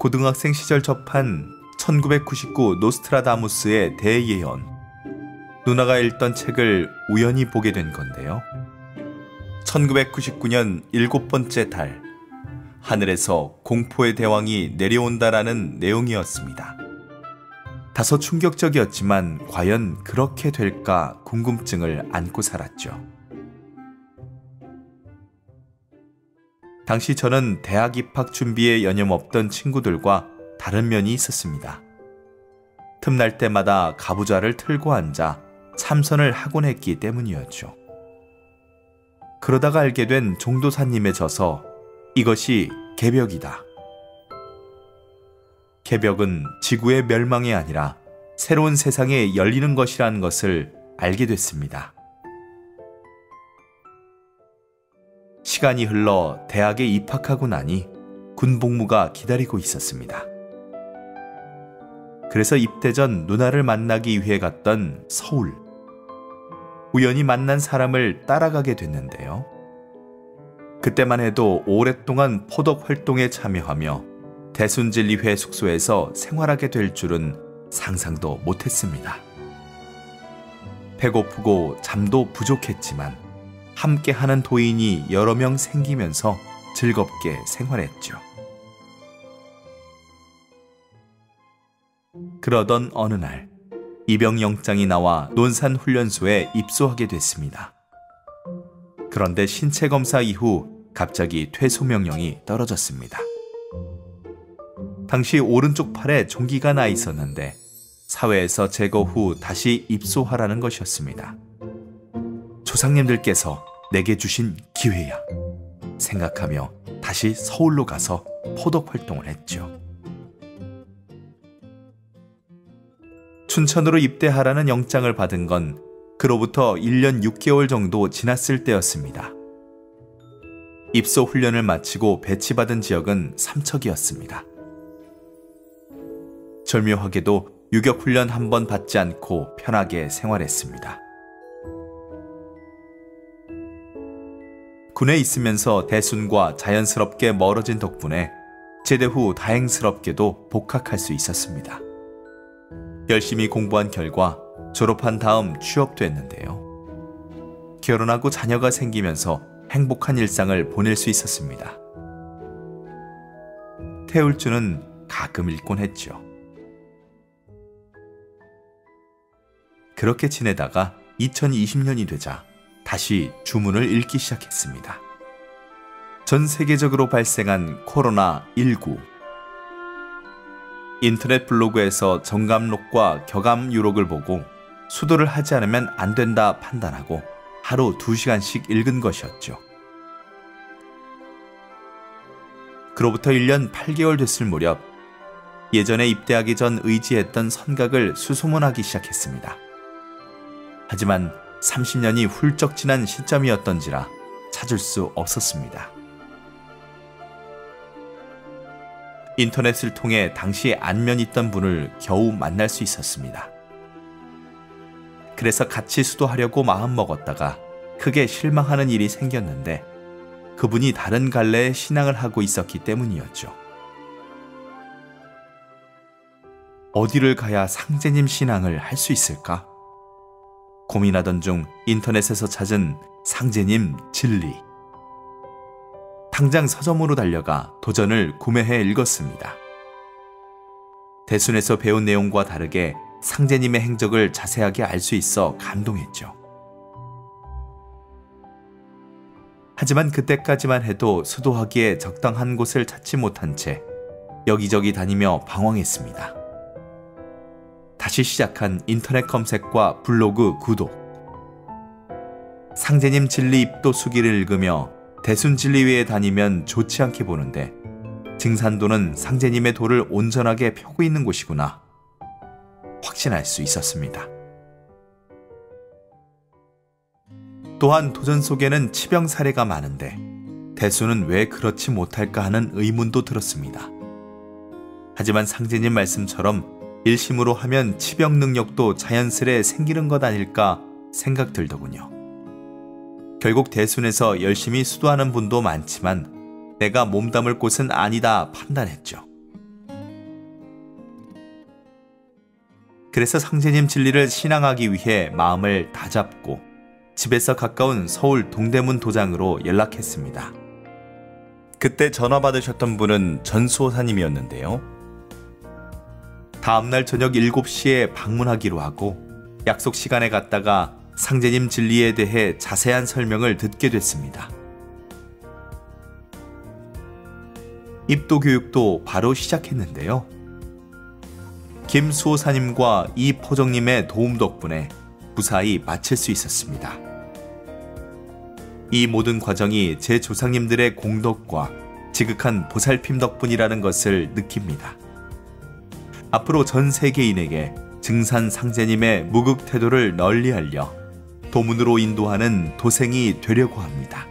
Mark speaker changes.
Speaker 1: 고등학생 시절 접한 1999 노스트라다무스의 대예언. 누나가 읽던 책을 우연히 보게 된 건데요. 1999년 7번째 달, 하늘에서 공포의 대왕이 내려온다라는 내용이었습니다. 다소 충격적이었지만 과연 그렇게 될까 궁금증을 안고 살았죠. 당시 저는 대학 입학 준비에 여념없던 친구들과 다른 면이 있었습니다. 틈날 때마다 가부좌를 틀고 앉아 참선을 하곤 했기 때문이었죠. 그러다가 알게 된 종도사님의 저서 이것이 개벽이다. 개벽은 지구의 멸망이 아니라 새로운 세상에 열리는 것이라는 것을 알게 됐습니다. 시간이 흘러 대학에 입학하고 나니 군복무가 기다리고 있었습니다. 그래서 입대 전 누나를 만나기 위해 갔던 서울. 우연히 만난 사람을 따라가게 됐는데요. 그때만 해도 오랫동안 포덕 활동에 참여하며 대순진리회 숙소에서 생활하게 될 줄은 상상도 못했습니다. 배고프고 잠도 부족했지만 함께하는 도인이 여러 명 생기면서 즐겁게 생활했죠. 그러던 어느 날 입영영장이 나와 논산훈련소에 입소하게 됐습니다. 그런데 신체검사 이후 갑자기 퇴소 명령이 떨어졌습니다. 당시 오른쪽 팔에 종기가 나 있었는데 사회에서 제거 후 다시 입소하라는 것이었습니다. 조상님들께서 내게 주신 기회야 생각하며 다시 서울로 가서 포덕 활동을 했죠. 춘천으로 입대하라는 영장을 받은 건 그로부터 1년 6개월 정도 지났을 때였습니다. 입소 훈련을 마치고 배치받은 지역은 삼척이었습니다. 절묘하게도 유격훈련 한 번 받지 않고 편하게 생활했습니다. 군에 있으면서 대순과 자연스럽게 멀어진 덕분에 제대 후 다행스럽게도 복학할 수 있었습니다. 열심히 공부한 결과 졸업한 다음 취업됐는데요. 결혼하고 자녀가 생기면서 행복한 일상을 보낼 수 있었습니다. 태울주는 가끔 읽곤 했죠. 그렇게 지내다가 2020년이 되자 다시 주문을 읽기 시작했습니다. 전 세계적으로 발생한 코로나19. 인터넷 블로그에서 정감록과 격암유록을 보고 수도를 하지 않으면 안 된다 판단하고 하루 2시간씩 읽은 것이었죠. 그로부터 1년 8개월 됐을 무렵 예전에 입대하기 전 의지했던 선각을 수소문하기 시작했습니다. 하지만 30년이 훌쩍 지난 시점이었던지라 찾을 수 없었습니다. 인터넷을 통해 당시 안면 있던 분을 겨우 만날 수 있었습니다. 그래서 같이 수도하려고 마음먹었다가 크게 실망하는 일이 생겼는데 그분이 다른 갈래의 신앙을 하고 있었기 때문이었죠. 어디를 가야 상제님 신앙을 할 수 있을까? 고민하던 중 인터넷에서 찾은 상제님 진리. 당장 서점으로 달려가 도전을 구매해 읽었습니다. 대순에서 배운 내용과 다르게 상제님의 행적을 자세하게 알 수 있어 감동했죠. 하지만 그때까지만 해도 수도하기에 적당한 곳을 찾지 못한 채 여기저기 다니며 방황했습니다. 다시 시작한 인터넷 검색과 블로그 구독. 상제님 진리 입도수기를 읽으며 대순진리회에 다니면 좋지 않게 보는데 증산도는 상제님의 도를 온전하게 펴고 있는 곳이구나 확신할 수 있었습니다. 또한 도전 속에는 치병 사례가 많은데 대순은 왜 그렇지 못할까 하는 의문도 들었습니다. 하지만 상제님 말씀처럼 일심으로 하면 치병 능력도 자연스레 생기는 것 아닐까 생각 들더군요. 결국 대순에서 열심히 수도하는 분도 많지만 내가 몸담을 곳은 아니다 판단했죠. 그래서 상제님 진리를 신앙하기 위해 마음을 다잡고 집에서 가까운 서울 동대문 도장으로 연락했습니다. 그때 전화 받으셨던 분은 전수호사님이었는데요. 다음날 저녁 7시에 방문하기로 하고 약속 시간에 갔다가 상제님 진리에 대해 자세한 설명을 듣게 됐습니다. 입도 교육도 바로 시작했는데요. 김 수호사님과 이 포정님의 도움 덕분에 무사히 마칠 수 있었습니다. 이 모든 과정이 제 조상님들의 공덕과 지극한 보살핌 덕분이라는 것을 느낍니다. 앞으로 전 세계인에게 증산 상제님의 무극 태도를 널리 알려 도문으로 인도하는 도생이 되려고 합니다.